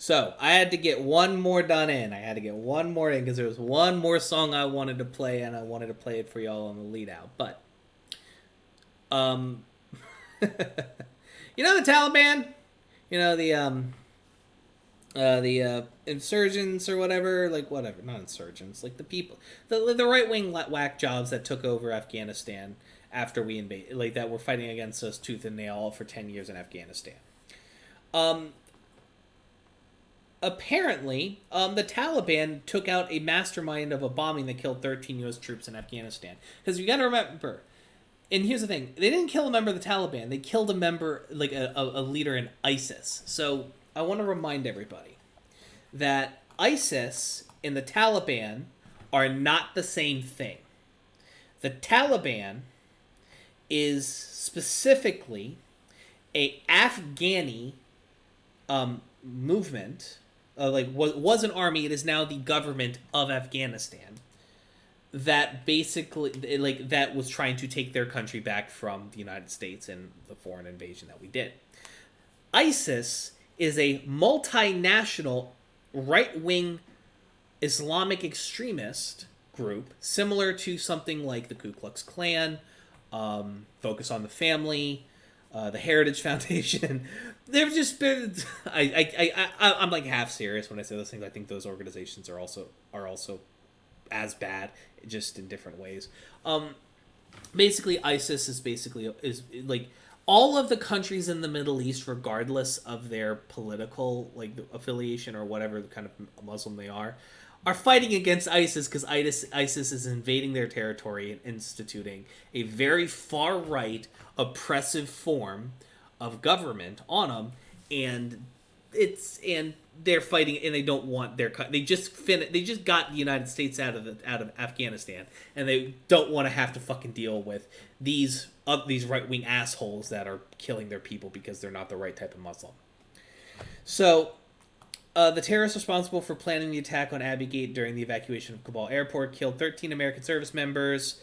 So I had to get one more done in. I had to get one more in because there was one more song I wanted to play, and I wanted to play it for y'all on the lead out. But, you know the Taliban, you know the insurgents or whatever, like whatever, not insurgents, like the people, the right wing whack jobs that took over Afghanistan after we invaded, like that were fighting against us tooth and nail for 10 years in Afghanistan. Apparently, the Taliban took out a mastermind of a bombing that killed 13 U.S. troops in Afghanistan. Because you got to remember, and here's the thing, they didn't kill a member of the Taliban. They killed a member, like a leader in ISIS. So I want to remind everybody that ISIS and the Taliban are not the same thing. The Taliban is specifically a Afghani movement. Was an army. It is now the government of Afghanistan that basically, that was trying to take their country back from the United States and the foreign invasion that we did. ISIS is a multinational right-wing Islamic extremist group, similar to something like the Ku Klux Klan, Focus on the Family, the Heritage Foundation. They've just been. I'm like half serious when I say those things. I think those organizations are also as bad, just in different ways. Basically, ISIS is like all of the countries in the Middle East, regardless of their political affiliation or whatever kind of Muslim they are fighting against ISIS because ISIS is invading their territory and instituting a very far right, oppressive form of government on them, and they're fighting, and they don't want they just got the United States out of Afghanistan, and they don't want to have to fucking deal with these right wing assholes that are killing their people because they're not the right type of Muslim. So the terrorists responsible for planning the attack on Abbey Gate during the evacuation of Kabul airport killed 13 American service members.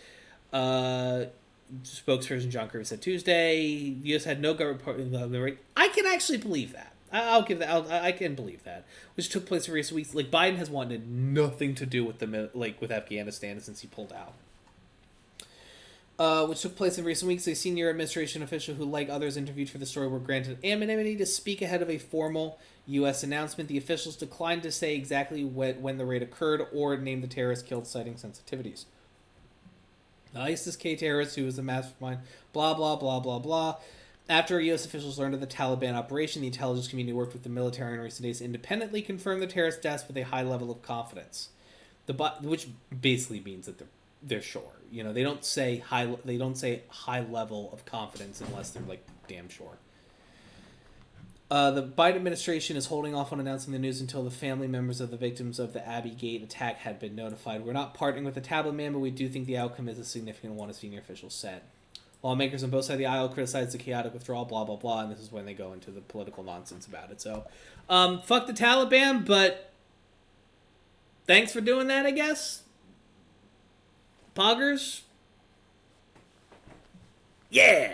Spokesperson John Kirby said Tuesday, the U.S. had no government partner. I can actually believe that. I'll give that. I can believe that, which took place in recent weeks. Like, Biden has wanted nothing to do with with Afghanistan since he pulled out. Which took place in recent weeks. A senior administration official who, like others interviewed for the story, were granted anonymity to speak ahead of a formal U.S. announcement. The officials declined to say exactly when the raid occurred or name the terrorists killed, citing sensitivities. The ISIS-K terrorist, who was the mastermind, blah, blah, blah, blah, blah. After U.S. officials learned of the Taliban operation, the intelligence community worked with the military in recent days to independently confirm the terrorist deaths with a high level of confidence. Which basically means that they're sure. You know, they don't say high level of confidence unless they're like damn sure. The Biden administration is holding off on announcing the news until the family members of the victims of the Abbey Gate attack had been notified. We're not partnering with the Taliban, but we do think the outcome is a significant one, as senior officials said. Lawmakers on both sides of the aisle criticize the chaotic withdrawal, blah, blah, blah, and this is when they go into the political nonsense about it. So, fuck the Taliban, but thanks for doing that, I guess. Poggers? Yeah!